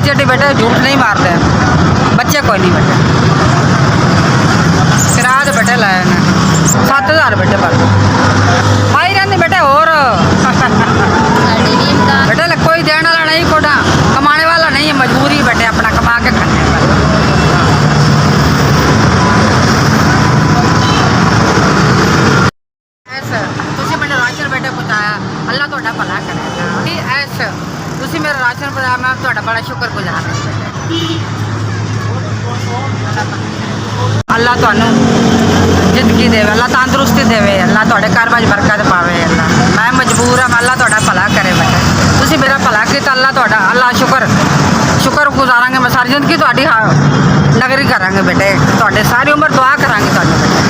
चेटी बेटे झूठ नहीं मारते हैं, बच्चे कोई नहीं बेटे। किराया तो बेटे लाए ने 7,000 बेटे पर आई रहती बेटे और बेटे कोई देने वाला नहीं, कोटा कमाने वाला नहीं है, मजबूरी बेटे अपना कमा के खाने वाला। ਤੁਸੀਂ ਮੈਨੂੰ ਰਾਸ਼ਨ ਬੇਟੇ ਪਹੁੰਚਾਇਆ, ਅੱਲਾ ਤੁਹਾਡਾ ਭਲਾ ਕਰੇਗਾ। ਐਸ ਤੁਸੀਂ ਮੇਰਾ ਰਾਸ਼ਨ ਪਹੁੰਚਾਇਆ, ਮੈਂ ਤੁਹਾਡਾ ਬੜਾ ਸ਼ੁਕਰਗੁਜ਼ਾਰ ਹਾਂ ਬੇਟੇ। ਅੱਲਾ ਤੁਹਾਨੂੰ ਜ਼ਿੰਦਗੀ ਦੇਵੇ, ਅੱਲਾ ਤੰਦਰੁਸਤੀ ਦੇਵੇ, ਅੱਲਾ ਤੁਹਾਡੇ ਘਰ ਵਿੱਚ ਬਰਕਤ ਪਾਵੇ। ਅੱਲਾ ਮੈਂ ਮਜਬੂਰ ਹਾਂ, ਅੱਲਾ ਤੁਹਾਡਾ ਭਲਾ ਕਰੇ ਬੇਟੇ। ਤੁਸੀਂ ਮੇਰਾ ਭਲਾ ਕੀਤਾ, ਅੱਲਾ ਤੁਹਾਡਾ ਅੱਲਾ ਸ਼ੁਕਰ ਗੁਜ਼ਾਰਾਂਗੇ। ਮੈਂ ਸਾਰੀ ਜ਼ਿੰਦਗੀ ਤੁਹਾਡੀ ਨਗਰੀ ਕਰਾਂਗੇ ਬੇਟੇ, ਤੁਹਾਡੇ ਸਾਰੀ ਉਮਰ ਦੁਆ ਕਰਾਂਗੇ ਤੁਹਾਨੂੰ ਬੇਟੇ।